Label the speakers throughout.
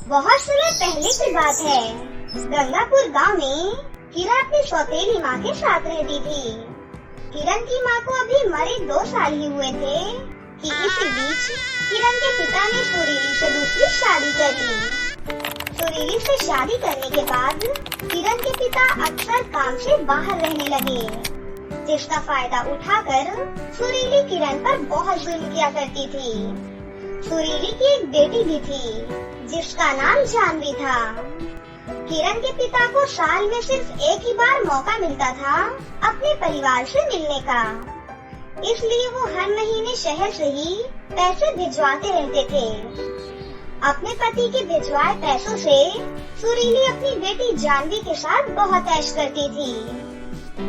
Speaker 1: बहुत समय पहले की बात है। गंगापुर गांव में किरण अपनी सौतेली माँ के साथ रहती थी। किरण की माँ को अभी मरे 2 साल ही हुए थे कि इसी बीच किरण के पिता ने सुरीली से दूसरी शादी कर ली। सुरीली से शादी करने के बाद किरण के पिता अक्सर काम से बाहर रहने लगे, जिसका फायदा उठाकर सुरीली किरण पर बहुत जुल्म किया करती थी। सुरीली की एक बेटी भी थी जिसका नाम जानवी था। किरण के पिता को साल में सिर्फ एक ही बार मौका मिलता था अपने परिवार से मिलने का, इसलिए वो हर महीने शहर से ही पैसे भिजवाते रहते थे। अपने पति के भिजवाए पैसों से सुरीली अपनी बेटी जानवी के साथ बहुत ऐश करती थी।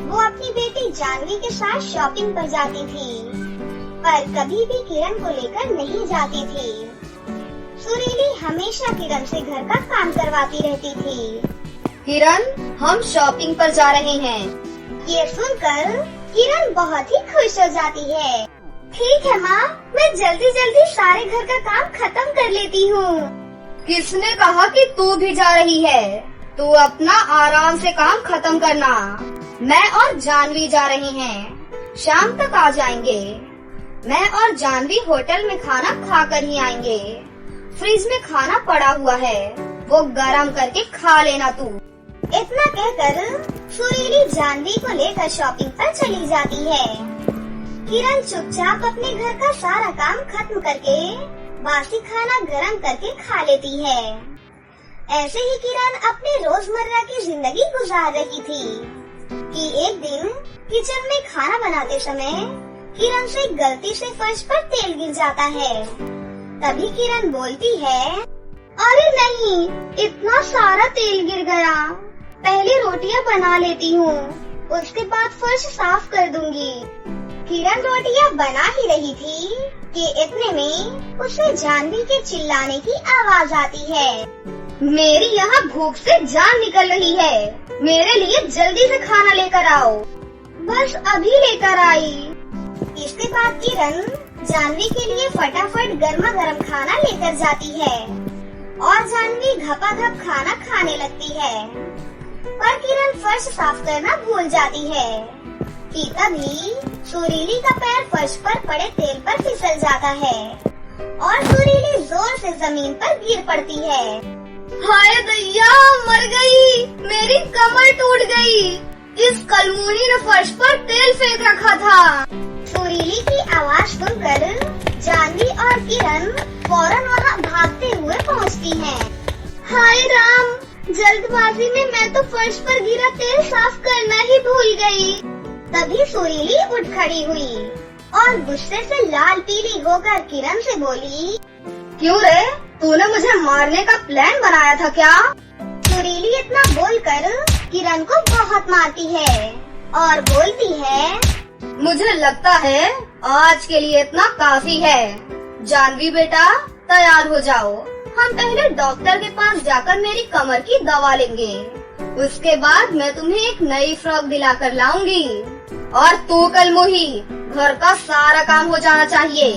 Speaker 1: वो अपनी बेटी जानवी के साथ शॉपिंग पर जाती थी, पर कभी भी किरण को लेकर नहीं जाती थी। सुरीली हमेशा किरण से घर का काम करवाती रहती थी।
Speaker 2: किरण, हम शॉपिंग पर जा रहे हैं।
Speaker 1: ये सुनकर किरण बहुत ही खुश हो जाती है। ठीक है माँ, मैं जल्दी जल्दी सारे घर का काम खत्म कर लेती हूँ।
Speaker 2: किसने कहा कि तू भी जा रही है? तू अपना आराम से काम खत्म करना। मैं और जानवी जा रहे हैं, शाम तक आ जाएंगे। मैं और जानवी होटल में खाना खा कर ही आएंगे। फ्रिज में खाना पड़ा हुआ है, वो गरम करके खा लेना तू।
Speaker 1: इतना कहकर सुरीली जानवी को लेकर शॉपिंग पर चली जाती है। किरण चुपचाप अपने घर का सारा काम खत्म करके बासी खाना गरम करके खा लेती है। ऐसे ही किरण अपने रोजमर्रा की जिंदगी गुजार रही थी कि एक दिन किचन में खाना बनाते समय किरण से गलती से फर्श पर तेल गिर जाता है। तभी किरण बोलती है, अरे नहीं, इतना सारा तेल गिर गया। पहले रोटियां बना लेती हूँ, उसके बाद फर्श साफ कर दूंगी। किरण रोटियां बना ही रही थी कि इतने में उसे जानवी के चिल्लाने की आवाज आती है।
Speaker 2: मेरी यहाँ भूख से जान निकल रही है, मेरे लिए जल्दी से खाना लेकर आओ।
Speaker 1: बस अभी लेकर आई। इसके बाद किरण जानवी के लिए फटाफट गर्मा गर्म खाना लेकर जाती है और जानवी घपाघप खाना खाने लगती है। पर किरण फर्श साफ करना भूल जाती है कि तभी सुरीली का पैर फर्श पर पड़े तेल पर फिसल जाता है और सुरीली जोर से जमीन पर गिर पड़ती है।
Speaker 2: हाय दैया, मर गई, मेरी कमर टूट गई। इस कलमुनी ने फर्श पर तेल फेंक रखा था।
Speaker 1: सुरीली की आवाज सुनकर जानवी और किरण फौरन वहाँ भागते हुए पहुँचती हैं।
Speaker 2: हाय राम, जल्दबाजी में मैं तो फर्श पर गिरा तेल साफ करना ही भूल गई।
Speaker 1: तभी सुरीली उठ खड़ी हुई और गुस्से से लाल पीली होकर किरण से बोली,
Speaker 2: क्यों रे, तूने मुझे मारने का प्लान बनाया था क्या?
Speaker 1: सुरीली इतना बोलकर किरण को बहुत मारती है और बोलती है,
Speaker 2: मुझे लगता है आज के लिए इतना काफी है। जानवी बेटा, तैयार हो जाओ। हम पहले डॉक्टर के पास जाकर मेरी कमर की दवा लेंगे, उसके बाद मैं तुम्हें एक नई फ्रॉक दिलाकर लाऊंगी। और तू कलमुही, घर का सारा काम हो जाना चाहिए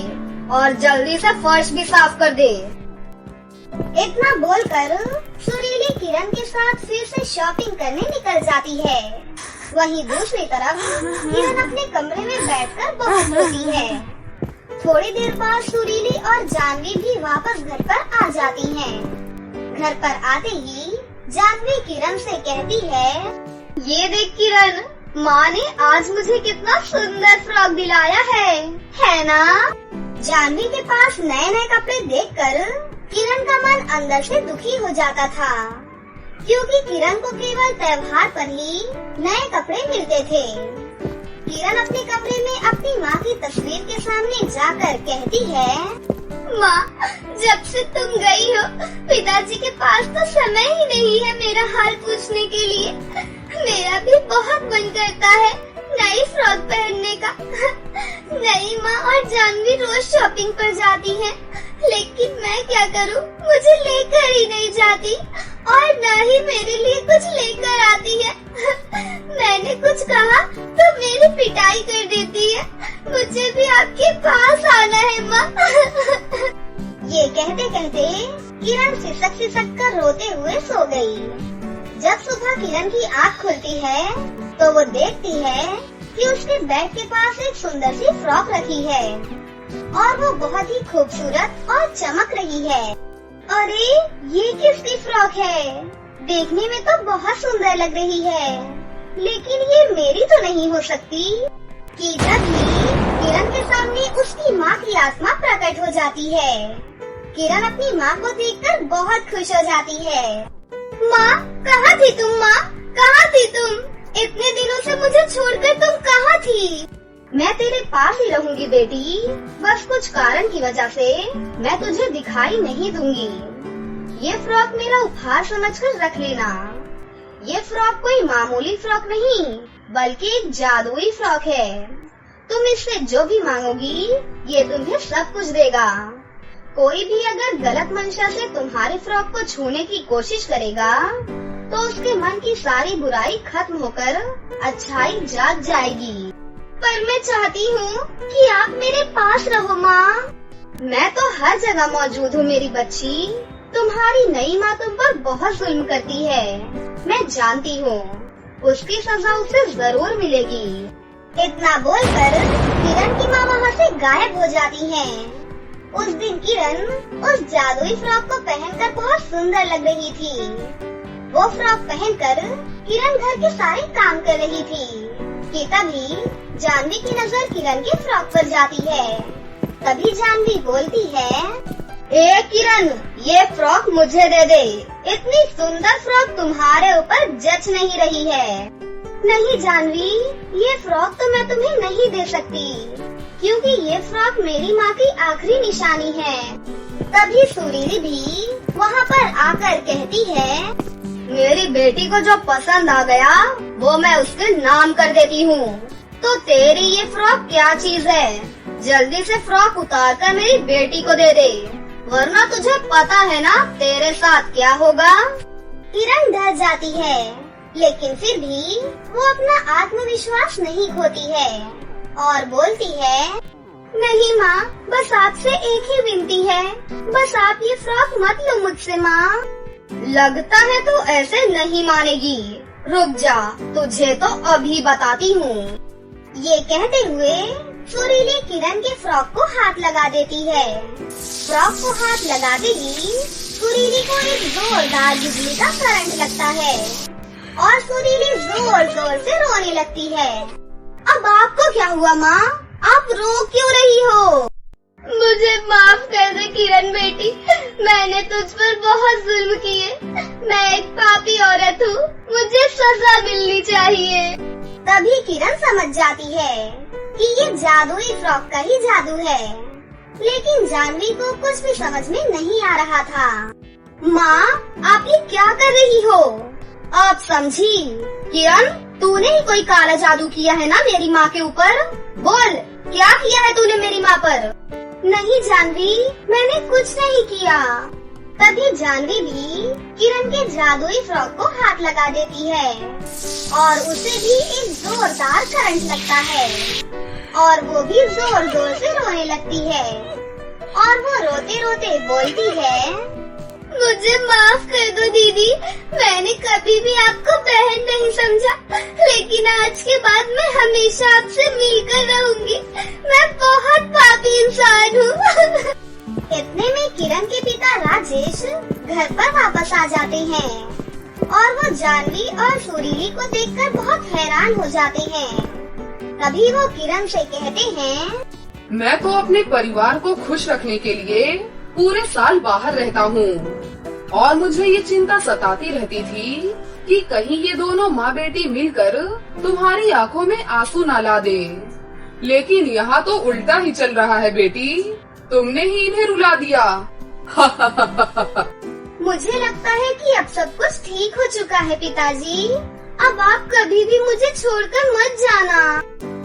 Speaker 2: और जल्दी से फर्श भी साफ कर दे।
Speaker 1: इतना बोलकर सुरीली किरण के साथ फिर से शॉपिंग करने निकल जाती है। वहीं दूसरी तरफ किरण अपने कमरे में बैठकर बहुत रोती है। थोड़ी देर बाद सुरीली और जानवी भी वापस घर पर आ जाती हैं। घर पर आते ही जानवी किरण से कहती है,
Speaker 2: ये देख किरण, माँ ने आज मुझे कितना सुंदर फ्रॉक दिलाया है ना?
Speaker 1: जानवी के पास नए नए कपड़े देखकर किरण का मन अंदर से दुखी हो जाता था, क्योंकि किरण को केवल त्योहार पर ही नए कपड़े मिलते थे। किरण अपने कमरे में अपनी माँ की तस्वीर के सामने जाकर कहती है,
Speaker 2: माँ, जब से तुम गई हो पिताजी के पास तो समय ही नहीं है मेरा हाल पूछने के लिए। मेरा भी बहुत मन करता है नई फ्रॉक पहनने का। नहीं माँ, और जानवी रोज शॉपिंग पर जाती है, लेकिन मैं क्या करूँ, मुझे लेकर ही नहीं जाती और न ही मेरे लिए कुछ लेकर आती है। मैंने कुछ कहा तो मेरी पिटाई कर देती है। मुझे भी आपके पास आना है माँ।
Speaker 1: ये कहते कहते किरण सिसक कर रोते हुए सो गई। जब सुबह किरण की आँख खुलती है तो वो देखती है कि उसके बेड के पास एक सुंदर सी फ्रॉक रखी है और वो बहुत ही खूबसूरत और चमक रही है। अरे ये किसकी फ्रॉक है? देखने में तो बहुत सुंदर लग रही है, लेकिन ये मेरी तो नहीं हो सकती। कि तभी किरण के सामने उसकी माँ की आत्मा प्रकट हो जाती है। किरण अपनी माँ को देखकर बहुत खुश हो जाती है। माँ, कहाँ थी तुम? माँ, कहाँ थी तुम? इतने दिनों से मुझे छोड़कर तुम कहाँ थी? मैं तेरे पास ही रहूंगी बेटी, बस कुछ कारण की वजह से मैं तुझे दिखाई नहीं दूंगी। ये फ्रॉक मेरा उपहार समझकर रख लेना। ये फ्रॉक कोई मामूली फ्रॉक नहीं, बल्कि एक जादुई फ्रॉक है। तुम इससे जो भी मांगोगी ये तुम्हें सब कुछ देगा। कोई भी अगर गलत मंशा से तुम्हारे फ्रॉक को छूने की कोशिश करेगा तो उसके मन की सारी बुराई खत्म होकर अच्छाई जाग जाएगी। पर मैं चाहती हूँ कि आप मेरे पास रहो माँ। मैं तो हर जगह मौजूद हूँ मेरी बच्ची। तुम्हारी नई माँ तुम पर बहुत जुल्म करती है, मैं जानती हूँ। उसकी सजा उसे जरूर मिलेगी। इतना बोलकर किरण की माँ वहाँ से गायब हो जाती हैं। उस दिन किरण उस जादुई फ्रॉक को पहनकर बहुत सुंदर लग रही थी। वो फ्रॉक पहनकर किरण घर के सारे काम कर रही थी कि तभी जानवी की नजर किरण के फ्रॉक पर जाती है। तभी जानवी बोलती है, ए किरण, ये फ्रॉक मुझे दे दे। इतनी सुंदर फ्रॉक तुम्हारे ऊपर जच नहीं रही है। नहीं जानवी, ये फ्रॉक तो मैं तुम्हें नहीं दे सकती, क्योंकि ये फ्रॉक मेरी माँ की आखिरी निशानी है। तभी सुरीली भी वहाँ पर आकर कहती है, मेरी बेटी को जो पसंद आ गया वो मैं उसके नाम कर देती हूँ। तो तेरी ये फ्रॉक क्या चीज है? जल्दी से फ्रॉक उतार कर मेरी बेटी को दे दे, वरना तुझे पता है ना तेरे साथ क्या होगा। किरण डर जाती है, लेकिन फिर भी वो अपना आत्मविश्वास नहीं खोती है और बोलती है, नहीं माँ, बस आपसे एक ही विनती है, बस आप ये फ्रॉक मत लो मुझसे माँ। लगता है तू ऐसे नहीं मानेगी, रुक जा, तुझे तो अभी बताती हूँ। ये कहते हुए सुरीली किरण के फ्रॉक को हाथ लगा देती है। फ्रॉक को हाथ लगाते ही सुरीली को एक जोरदार बिजली का करंट लगता है और सुरीली जोर जोर से रोने लगती है। अब आपको क्या हुआ माँ? आप रो क्यों रही हो? मुझे माफ कर दे किरण बेटी, मैंने तुझ पर बहुत जुल्म किए। मैं एक पापी औरत हूँ, मुझे सजा मिलनी चाहिए। तभी किरण समझ जाती है कि ये जादुई फ्रॉक का ही जादू है, लेकिन जानवी को कुछ भी समझ में नहीं आ रहा था। माँ, आप ये क्या कर रही हो? आप समझी? किरण, तूने ही कोई काला जादू किया है ना मेरी माँ के ऊपर? बोल, क्या किया है तूने मेरी माँ पर? नहीं जानवी, मैंने कुछ नहीं किया। तभी जानवी भी किरण के जादुई फ्रॉक को हाथ लगा देती है और उसे भी एक जोरदार करंट लगता है और वो भी जोर जोर से रोने लगती है और वो रोते रोते बोलती है, मुझे माफ कर दो दीदी, मैंने कभी भी आपको बहन नहीं समझा, लेकिन आज के बाद मैं हमेशा आपसे मिलकर रहूंगी। मैं बहुत पापी इंसान हूँ। इतने में किरण के पिता राजेश घर पर वापस आ जाते हैं और वो जानवी और सुरीली को देखकर बहुत हैरान हो जाते हैं। तभी वो किरण से कहते हैं,
Speaker 3: मैं तो अपने परिवार को खुश रखने के लिए पूरे साल बाहर रहता हूँ और मुझे ये चिंता सताती रहती थी कि कहीं ये दोनों माँ बेटी मिलकर तुम्हारी आंखों में आंसू न ला दे। लेकिन यहाँ तो उल्टा ही चल रहा है बेटी, तुमने ही इन्हें रुला दिया।
Speaker 1: मुझे लगता है कि अब सब कुछ ठीक हो चुका है पिताजी, अब आप कभी भी मुझे छोड़कर मत जाना।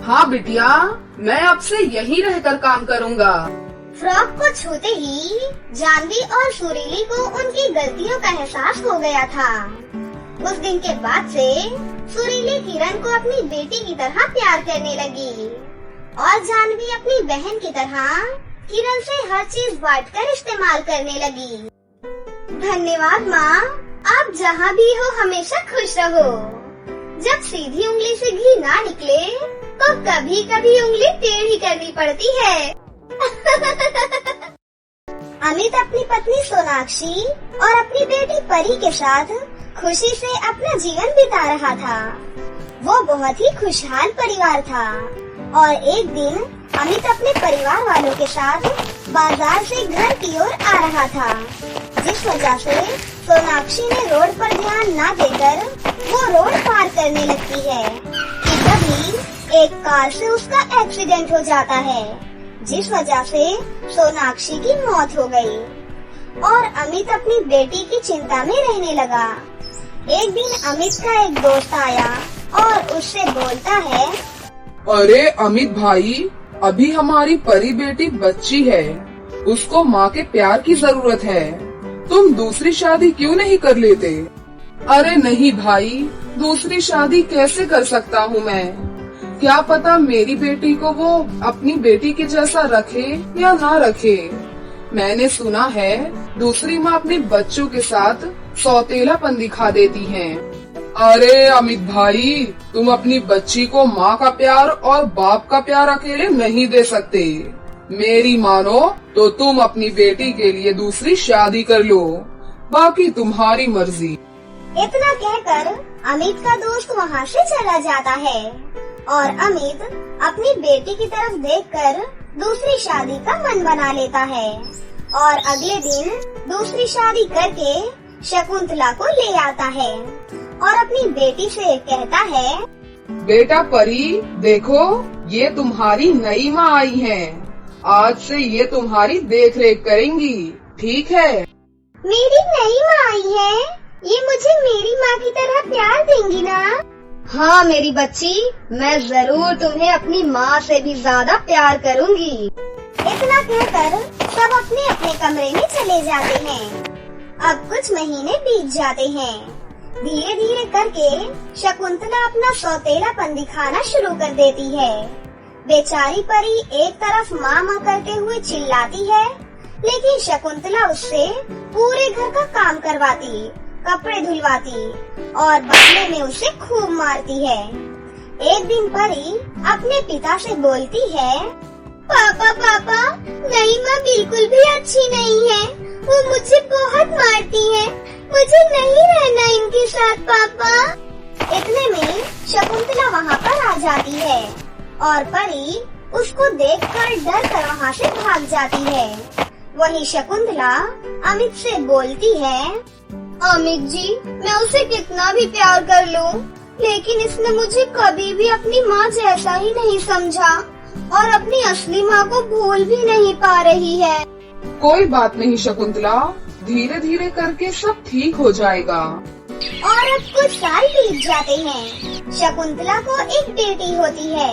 Speaker 3: हाँ बिटिया, मैं अब से यहीं रहकर काम करूँगा।
Speaker 1: फ्रॉक को छूते ही जानवी और सुरीली को उनकी गलतियों का एहसास हो गया था। उस दिन के बाद से सुरीली किरण को अपनी बेटी की तरह प्यार करने लगी और जानवी अपनी बहन की तरह किरण से हर चीज बांटकर इस्तेमाल करने लगी। धन्यवाद माँ, आप जहाँ भी हो हमेशा खुश रहो। जब सीधी उंगली से घी ना निकले तो कभी कभी उंगली टेढ़ी करनी पड़ती है। अमित अपनी पत्नी सोनाक्षी और अपनी बेटी परी के साथ खुशी से अपना जीवन बिता रहा था। वो बहुत ही खुशहाल परिवार था और एक दिन अमित अपने परिवार वालों के साथ बाजार से घर की ओर आ रहा था, जिस वजह से सोनाक्षी ने रोड पर ध्यान न देकर वो रोड पार करने लगती है कि तभी एक कार से उसका एक्सीडेंट हो जाता है, जिस वजह से सोनाक्षी की मौत हो गई और अमित अपनी बेटी की चिंता में रहने लगा। एक दिन अमित का एक दोस्त आया और उससे बोलता है,
Speaker 3: अरे अमित भाई, अभी हमारी परी बेटी बच्ची है, उसको माँ के प्यार की जरूरत है, तुम दूसरी शादी क्यों नहीं कर लेते? अरे नहीं भाई, दूसरी शादी कैसे कर सकता हूँ मैं? क्या पता मेरी बेटी को वो अपनी बेटी के जैसा रखे या ना रखे। मैंने सुना है दूसरी माँ अपने बच्चों के साथ सौतेलापन दिखा देती है। अरे अमित भाई, तुम अपनी बच्ची को माँ का प्यार और बाप का प्यार अकेले नहीं दे सकते। मेरी मानो तो तुम अपनी बेटी के लिए दूसरी शादी कर लो, बाकी तुम्हारी मर्जी।
Speaker 1: इतना कहकर अमित का दोस्त वहाँ से चला जाता है और अमित अपनी बेटी की तरफ देखकर दूसरी शादी का मन बना लेता है और अगले दिन दूसरी शादी करके शकुंतला को ले आता है और अपनी बेटी से कहता है,
Speaker 3: बेटा परी, देखो ये तुम्हारी नई माँ आई है, आज से ये तुम्हारी देख रेख करेंगी, ठीक है?
Speaker 1: मेरी नई माँ आई है, ये मुझे मेरी माँ की तरह प्यार देंगी ना? हाँ मेरी बच्ची, मैं जरूर तुम्हें अपनी माँ से भी ज्यादा प्यार करूँगी। इतना कहकर सब अपने अपने कमरे में चले जाते हैं। अब कुछ महीने बीत जाते हैं। धीरे धीरे करके शकुंतला अपना सौतेलापन दिखाना शुरू कर देती है। बेचारी परी एक तरफ माँ माँ करते हुए चिल्लाती है, लेकिन शकुंतला उससे पूरे घर का काम करवाती, कपड़े धुलवाती और बदले में उसे खूब मारती है। एक दिन परी अपने पिता से बोलती है, पापा पापा, नई माँ बिल्कुल भी अच्छी नहीं है, वो मुझे बहुत मारती है, मुझे नहीं रहना इनके साथ पापा। इतने में शकुंतला वहाँ पर आ जाती है और परी उसको देखकर डर कर वहाँ से भाग जाती है। वही शकुंतला अमित से बोलती है, अमित जी, मैं उसे कितना भी प्यार कर लूं, लेकिन इसने मुझे कभी भी अपनी माँ जैसा ही नहीं समझा और अपनी असली माँ को भूल भी नहीं पा रही है।
Speaker 3: कोई बात नहीं शकुंतला, धीरे धीरे करके सब ठीक हो जाएगा।
Speaker 1: और अब कुछ साल बीत जाते हैं। शकुंतला को एक बेटी होती है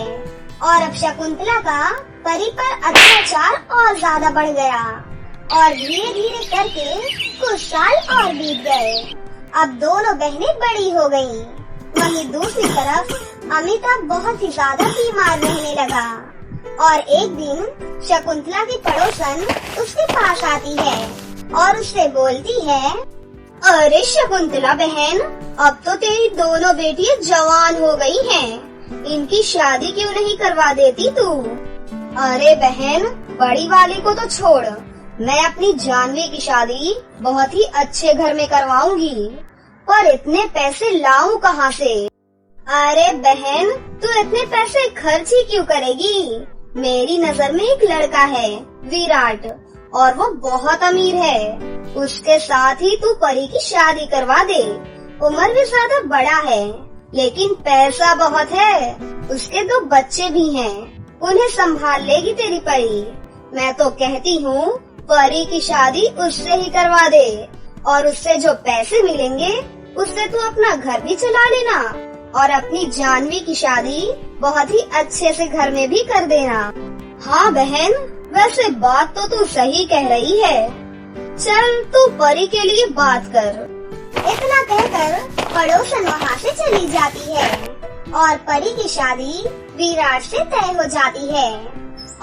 Speaker 1: और अब शकुंतला का परी पर अत्याचार और ज्यादा बढ़ गया और धीरे धीरे करके कुछ साल और बीत गए। अब दोनों बहनें बड़ी हो गयी। वहीं दूसरी तरफ अमिताभ बहुत ही ज्यादा बीमार रहने लगा और एक दिन शकुंतला की पड़ोसन उसके पास आती है और उससे बोलती है, अरे शकुंतला बहन, अब तो तेरी दोनों बेटियां जवान हो गई हैं, इनकी शादी क्यों नहीं करवा देती तू? अरे बहन, बड़ी वाली को तो छोड़, मैं अपनी जानवी की शादी बहुत ही अच्छे घर में करवाऊंगी, पर इतने पैसे लाऊं कहाँ से? अरे बहन, तू इतने पैसे खर्च ही क्यों करेगी? मेरी नजर में एक लड़का है विराट और वो बहुत अमीर है, उसके साथ ही तू परी की शादी करवा दे। उम्र भी ज्यादा बड़ा है लेकिन पैसा बहुत है, उसके 2 बच्चे भी हैं, उन्हें संभाल लेगी तेरी परी। मैं तो कहती हूँ परी की शादी उससे ही करवा दे और उससे जो पैसे मिलेंगे उससे तू अपना घर भी चला लेना और अपनी जानवी की शादी बहुत ही अच्छे से घर में भी कर देना। हाँ बहन, वैसे बात तो तू सही कह रही है, चल तू परी के लिए बात कर। इतना कहकर पड़ोसन वहाँ से चली जाती है और परी की शादी विराट से तय हो जाती है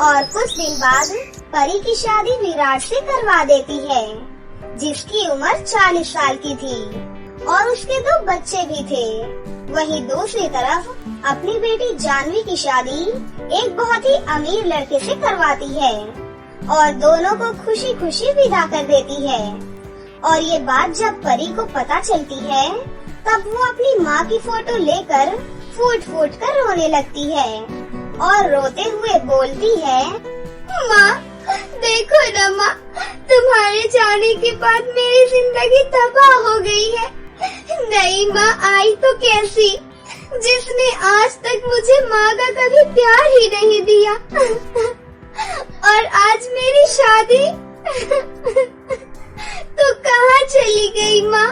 Speaker 1: और कुछ दिन बाद परी की शादी विराट से करवा देती है, जिसकी उम्र 40 साल की थी और उसके 2 बच्चे भी थे। वहीं दूसरी तरफ अपनी बेटी जानवी की शादी एक बहुत ही अमीर लड़के से करवाती है और दोनों को खुशी खुशी विदा कर देती है। और ये बात जब परी को पता चलती है, तब वो अपनी माँ की फोटो लेकर फूट फूट कर रोने लगती है और रोते हुए बोलती है,
Speaker 2: माँ देखो न माँ, तुम्हारे जाने के बाद मेरी जिंदगी तबाह हो गई है। नई माँ आई तो कैसी, जिसने आज तक मुझे माँ का कभी प्यार ही नहीं दिया। और आज मेरी शादी तो कहाँ चली गई माँ,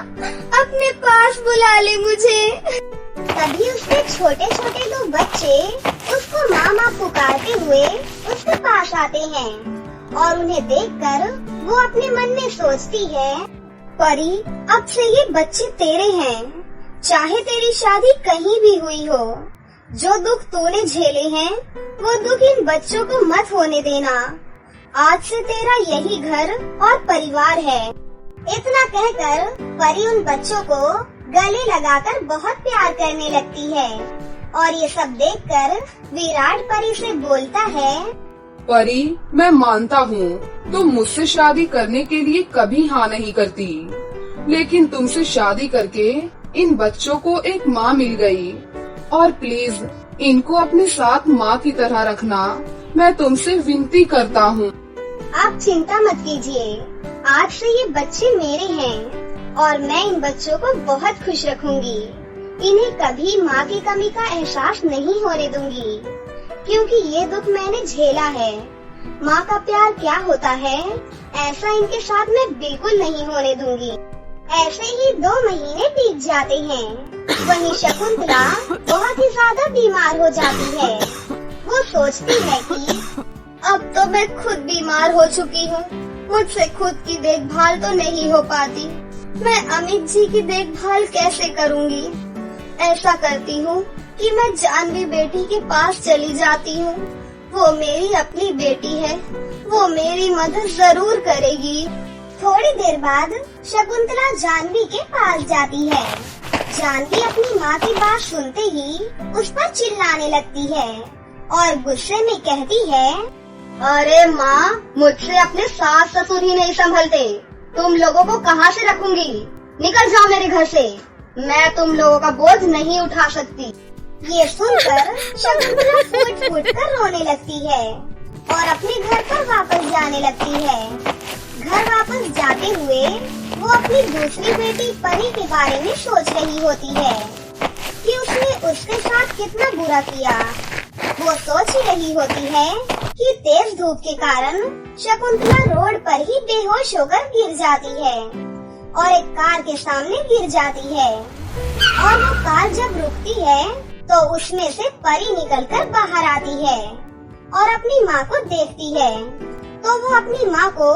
Speaker 2: अपने पास बुला ले मुझे।
Speaker 1: तभी उसके छोटे छोटे 2 बच्चे उसको माँ माँ पुकारते हुए उसके पास आते हैं और उन्हें देखकर वो अपने मन में सोचती है, परी अब से ये बच्चे तेरे हैं, चाहे तेरी शादी कहीं भी हुई हो। जो दुख तूने झेले हैं वो दुख इन बच्चों को मत होने देना। आज से तेरा यही घर और परिवार है। इतना कहकर परी उन बच्चों को गले लगाकर बहुत प्यार करने लगती है और ये सब देखकर विराट परी से बोलता है,
Speaker 3: परी मैं मानता हूँ तुम मुझसे शादी करने के लिए कभी हाँ नहीं करती, लेकिन तुमसे शादी करके इन बच्चों को एक माँ मिल गई और प्लीज इनको अपने साथ माँ की तरह रखना, मैं तुमसे विनती करता हूँ।
Speaker 1: आप चिंता मत कीजिए, आज से ये बच्चे मेरे हैं और मैं इन बच्चों को बहुत खुश रखूंगी। इन्हें कभी माँ की कमी का एहसास नहीं होने दूंगी, क्योंकि ये दुख मैंने झेला है। माँ का प्यार क्या होता है, ऐसा इनके साथ मैं बिल्कुल नहीं होने दूंगी। ऐसे ही 2 महीने बीत जाते हैं। वहीं शकुंतला बहुत ही ज्यादा बीमार हो जाती है। वो सोचती है कि
Speaker 2: अब तो मैं खुद बीमार हो चुकी हूँ, मुझसे खुद की देखभाल तो नहीं हो पाती। मैं अमित जी की देखभाल कैसे करूँगी? ऐसा करती हूँ कि मैं जानवी बेटी के पास चली जाती हूँ। वो मेरी अपनी बेटी है, वो मेरी मदद जरूर करेगी।
Speaker 1: थोड़ी देर बाद शकुंतला जानवी के पास जाती है। जानवी अपनी माँ की बात सुनते ही उस पर चिल्लाने लगती है और गुस्से में कहती है,
Speaker 2: अरे माँ, मुझसे अपने सास ससुर ही नहीं संभलते, तुम लोगों को कहाँ से रखूंगी? निकल जाओ मेरे घर से, मैं तुम लोगों का बोझ नहीं उठा सकती।
Speaker 1: ये सुनकर शकुंतला फूट फूट कर रोने लगती है और अपने घर पर वापस जाने लगती है। घर वापस जाते हुए वो अपनी दूसरी बेटी परी के बारे में सोच रही होती है कि उसने उसके साथ कितना बुरा किया। वो सोच ही रही होती है कि तेज धूप के कारण शकुंतला रोड पर ही बेहोश होकर गिर जाती है और एक कार के सामने गिर जाती है। और वो कार जब रुकती है तो उसमें से परी निकलकर बाहर आती है और अपनी माँ को देखती है, तो वो अपनी माँ को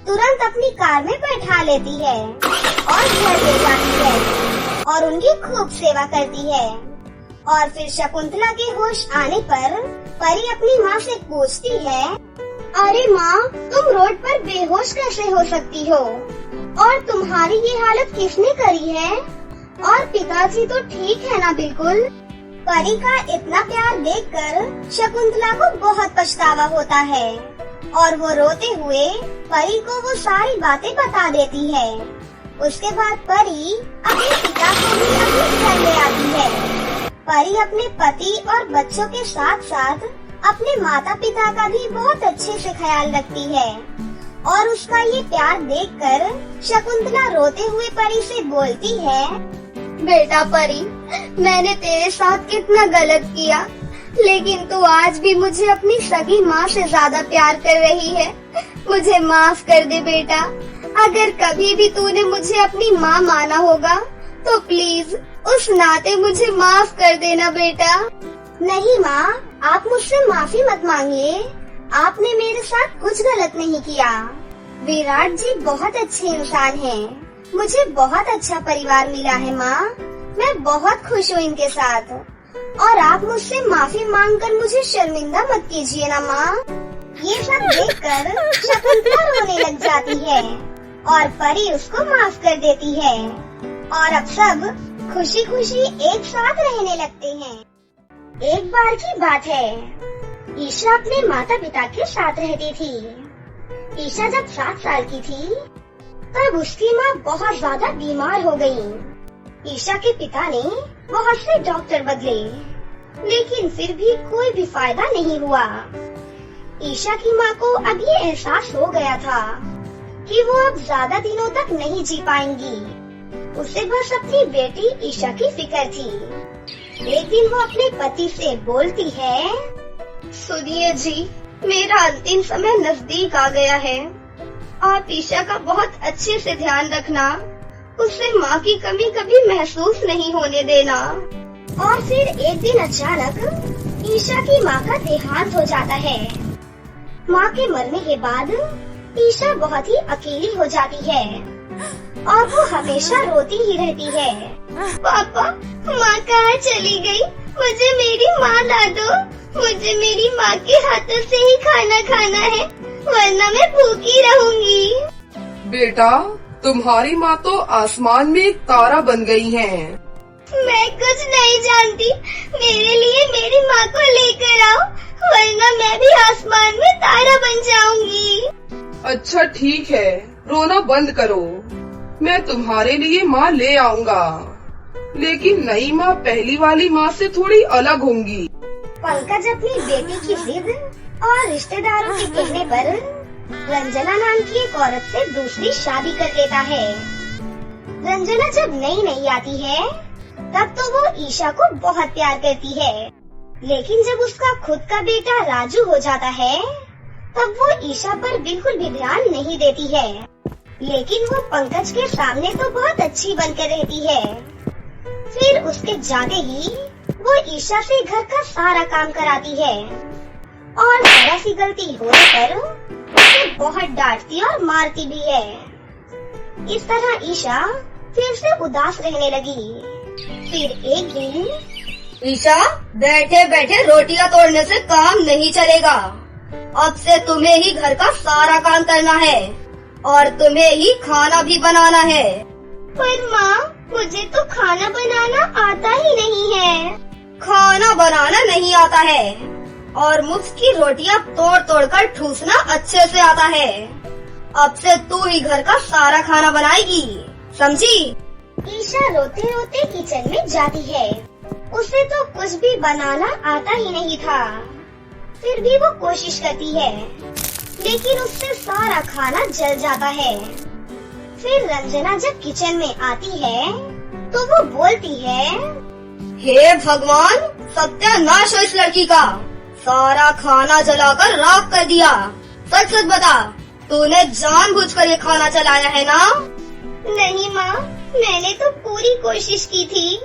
Speaker 1: तुरंत अपनी कार में बैठा लेती है और घर ले जाती है और उनकी खूब सेवा करती है। और फिर शकुंतला के होश आने पर परी अपनी माँ से पूछती है, अरे माँ, तुम रोड पर बेहोश कैसे हो सकती हो? और तुम्हारी ये हालत किसने करी है? और पिताजी तो ठीक है ना बिल्कुल? परी का इतना प्यार देखकर शकुंतला को बहुत पछतावा होता है और वो रोते हुए परी को वो सारी बातें बता देती है। उसके बाद परी अपने पिता को भी अपने घर ले आती है। परी अपने पति और बच्चों के साथ साथ अपने माता पिता का भी बहुत अच्छे से ख्याल रखती है और उसका ये प्यार देखकर शकुंतला रोते हुए परी से बोलती है,
Speaker 2: बेटा परी, मैंने तेरे साथ कितना गलत किया, लेकिन तू आज भी मुझे अपनी सगी माँ से ज्यादा प्यार कर रही है। मुझे माफ कर दे बेटा। अगर कभी भी तूने मुझे अपनी माँ माना होगा तो प्लीज उस नाते मुझे माफ कर देना बेटा।
Speaker 1: नहीं माँ, आप मुझसे माफी मत मांगिए, आपने मेरे साथ कुछ गलत नहीं किया। विराट जी बहुत अच्छे इंसान हैं। मुझे बहुत अच्छा परिवार मिला है माँ, मैं बहुत खुश हूँ इनके साथ। और आप मुझसे माफी मांगकर मुझे शर्मिंदा मत कीजिए ना माँ। ये सब देखकर शकुंतला रोने लग जाती है और परी उसको माफ कर देती है और अब सब खुशी खुशी एक साथ रहने लगते हैं। एक बार की बात है, ईशा अपने माता पिता के साथ रहती थी। ईशा जब 7 साल की थी तब उसकी माँ बहुत ज्यादा बीमार हो गई। ईशा के पिता ने बहुत से डॉक्टर बदले, लेकिन फिर भी कोई भी फायदा नहीं हुआ। ईशा की माँ को अब ये एहसास हो गया था कि वो अब ज्यादा दिनों तक नहीं जी पाएंगी। उसे बस अपनी बेटी ईशा की फिक्र थी। एक दिन वो अपने पति से बोलती है, सुनिए जी, मेरा अंतिम समय नजदीक आ गया है। आप ईशा का बहुत अच्छे से ध्यान रखना, उसे माँ की कमी कभी महसूस नहीं होने देना। और फिर एक दिन अचानक ईशा की माँ का देहांत हो जाता है। माँ के मरने के बाद ईशा बहुत ही अकेली हो जाती है और वो हमेशा रोती ही रहती है। पापा, माँ कहाँ चली गई? मुझे मेरी माँ ला दो। मुझे मेरी माँ के हाथों से ही खाना खाना है, वरना मैं भूखी रहूंगी।
Speaker 3: बेटा, तुम्हारी माँ तो आसमान में एक तारा बन गई हैं।
Speaker 2: मैं कुछ नहीं जानती, मेरे लिए मेरी माँ को लेकर आओ, वरना मैं भी आसमान में तारा बन जाऊंगी।
Speaker 3: अच्छा ठीक है, रोना बंद करो, मैं तुम्हारे लिए माँ ले आऊंगा, लेकिन नई माँ पहली वाली माँ से थोड़ी अलग होंगी।
Speaker 1: पंकज अपनी बेटी की जिद और रिश्तेदारों के कहने पर रंजना नाम की एक औरत से दूसरी शादी कर लेता है। रंजना जब नई आती है तब तो वो ईशा को बहुत प्यार करती है, लेकिन जब उसका खुद का बेटा राजू हो जाता है तब वो ईशा पर बिल्कुल भी ध्यान नहीं देती है। लेकिन वो पंकज के सामने तो बहुत अच्छी बनकर रहती है। फिर उसके जाते ही वो ईशा से घर का सारा काम कराती है और जरा सी गलती होने पर उसे बहुत डांटती और मारती भी है। इस तरह ईशा फिर से उदास रहने लगी। फिर एक दिन,
Speaker 2: ईशा, बैठे बैठे रोटियां तोड़ने से काम नहीं चलेगा। अब से तुम्हें ही घर का सारा काम करना है और तुम्हें ही खाना भी बनाना है। पर माँ, मुझे तो खाना बनाना आता ही नहीं है। खाना बनाना नहीं आता है और मुफ्त की रोटियां तोड़ तोड़ कर ठूसना अच्छे से आता है। अब से तू ही घर का सारा खाना बनाएगी, समझी?
Speaker 1: ईशा रोते रोते किचन में जाती है। उसे तो कुछ भी बनाना आता ही नहीं था, फिर भी वो कोशिश करती है, लेकिन उससे सारा खाना जल जाता है। फिर रंजना जब किचन में आती है तो वो बोलती है,
Speaker 2: हे भगवान, सत्यानाश हो इस लड़की का, सारा खाना जलाकर राख कर दिया। सच सच बता, तूने जानबूझकर ये खाना जलाया है ना?
Speaker 1: नहीं माँ, मैंने तो पूरी कोशिश की थी,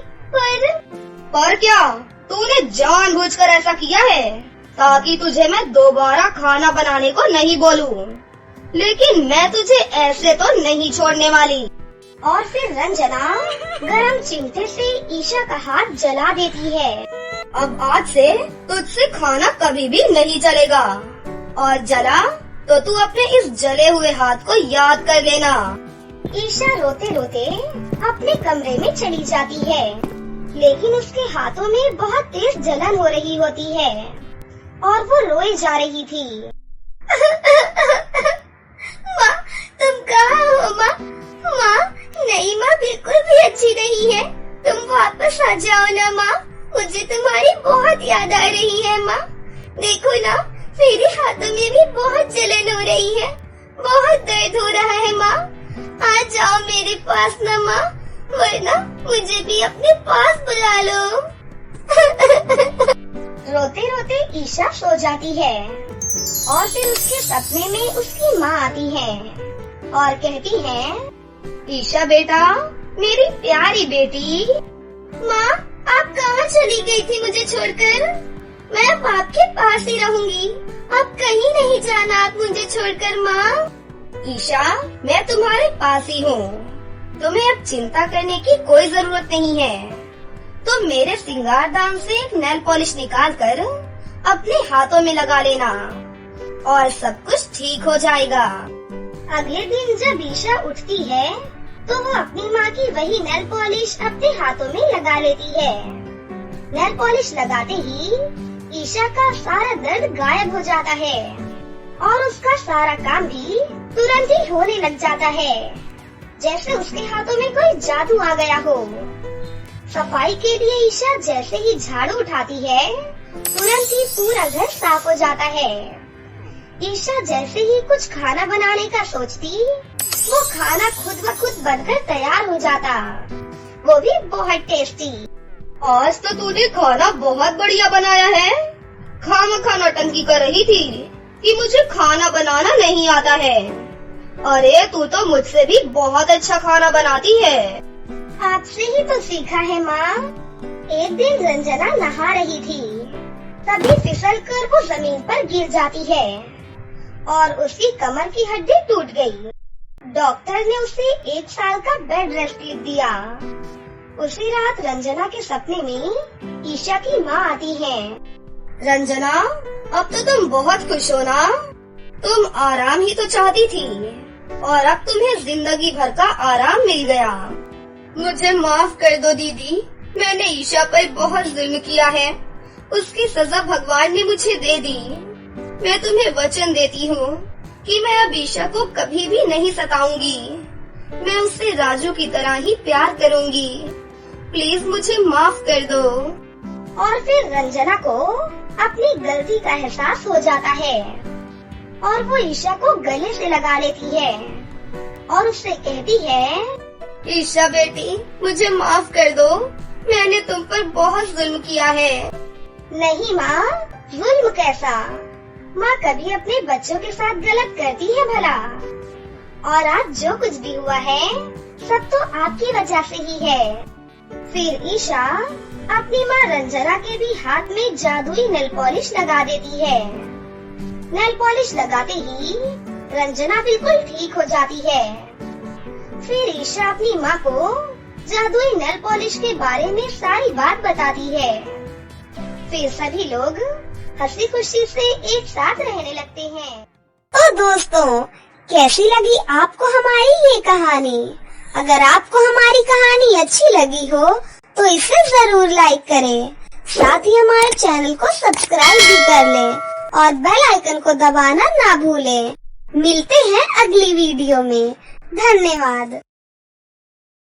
Speaker 2: पर क्या तूने जानबूझकर ऐसा किया है ताकि तुझे मैं दोबारा खाना बनाने को नहीं बोलूं? लेकिन मैं तुझे ऐसे तो नहीं छोड़ने वाली।
Speaker 1: और फिर रंजना गरम चिमटे से ईशा का हाथ जला देती है।
Speaker 2: अब आज से तुझसे खाना कभी भी नहीं जलेगा, और जला तो तू अपने इस जले हुए हाथ को याद कर लेना।
Speaker 1: ईशा रोते रोते अपने कमरे में चली जाती है, लेकिन उसके हाथों में बहुत तेज जलन हो रही होती है और वो रोए जा रही थी।
Speaker 2: माँ, तुम कहाँ हो माँ? माँ, नहीं माँ, बिल्कुल भी अच्छी नहीं है, तुम वापस आ जाओ ना माँ, मुझे तुम्हारी बहुत याद आ रही है माँ। देखो ना, मेरे हाथों में भी बहुत जलन हो रही है, बहुत दर्द हो रहा है माँ, आ जाओ मेरे पास ना माँ, वरना मुझे भी अपने पास बुला लो।
Speaker 1: रोते रोते ईशा सो जाती है और फिर उसके सपने में उसकी माँ आती है और कहती है,
Speaker 2: ईशा बेटा, मेरी प्यारी बेटी। माँ, आप कहाँ चली गई थी मुझे छोड़कर? मैं अब आपके पास ही रहूंगी, अब कहीं नहीं जाना आप मुझे छोड़कर माँ। ईशा, मैं तुम्हारे पास ही हूँ, तुम्हें अब चिंता करने की कोई जरूरत नहीं है। तुम मेरे श्रृंगार दान से एक नेल पॉलिश निकाल कर अपने हाथों में लगा लेना, और सब कुछ ठीक हो जाएगा।
Speaker 1: अगले दिन जब ईशा उठती है तो वो अपनी माँ की वही नेल पॉलिश अपने हाथों में लगा लेती है। नेल पॉलिश लगाते ही ईशा का सारा दर्द गायब हो जाता है और उसका सारा काम भी तुरंत ही होने लग जाता है, जैसे उसके हाथों में कोई जादू आ गया हो। सफाई के लिए ईशा जैसे ही झाड़ू उठाती है तुरंत ही पूरा घर साफ हो जाता है। ईशा जैसे ही कुछ खाना बनाने का सोचती, वो खाना खुद ब खुद बनकर तैयार हो जाता, वो भी बहुत टेस्टी।
Speaker 2: आज तो तूने खाना बहुत बढ़िया बनाया है। खामखा नौटंकी कर रही थी कि मुझे खाना बनाना नहीं आता है। अरे तू तो मुझसे भी बहुत अच्छा खाना बनाती है।
Speaker 1: आपसे ही तो सीखा है माँ। एक दिन रंजना नहा रही थी, तभी फिसलकर वो जमीन पर गिर जाती है और उसकी कमर की हड्डी टूट गई। डॉक्टर ने उसे 1 साल का बेड रेस्ट लिख दिया। उसी रात रंजना के सपने में ईशा की माँ आती है।
Speaker 2: रंजना, अब तो तुम बहुत खुश हो ना? तुम आराम ही तो चाहती थी और अब तुम्हें जिंदगी भर का आराम मिल गया। मुझे माफ कर दो दीदी, मैंने ईशा पर बहुत जुल्म किया है। उसकी सजा भगवान ने मुझे दे दी। मैं तुम्हें वचन देती हूँ कि मैं अब ईशा को कभी भी नहीं सताऊंगी। मैं उससे राजू की तरह ही प्यार करूंगी। प्लीज मुझे माफ कर दो।
Speaker 1: और फिर रंजना को अपनी गलती का एहसास हो जाता है और वो ईशा को गले से लगा लेती है और उससे कहती है,
Speaker 2: ईशा बेटी, मुझे माफ कर दो। मैंने तुम पर बहुत जुल्म किया है।
Speaker 1: नहीं माँ, जुल्म कैसा? माँ कभी अपने बच्चों के साथ गलत करती है भला? और आज जो कुछ भी हुआ है सब तो आपकी वजह से ही है। फिर ईशा अपनी माँ रंजना के भी हाथ में जादुई नेल पॉलिश लगा देती है। नेल पॉलिश लगाते ही रंजना बिल्कुल ठीक हो जाती है। फिर ईशा अपनी माँ को जादुई नेल पॉलिश के बारे में सारी बात बताती है। फिर सभी लोग हंसी खुशी से एक साथ रहने लगते हैं। तो दोस्तों, कैसी लगी आपको हमारी ये कहानी? अगर आपको हमारी कहानी अच्छी लगी हो तो इसे जरूर लाइक करें, साथ ही हमारे चैनल को सब्सक्राइब भी कर लें और बेल आइकन को दबाना ना भूलें। मिलते हैं अगली वीडियो में। धन्यवाद।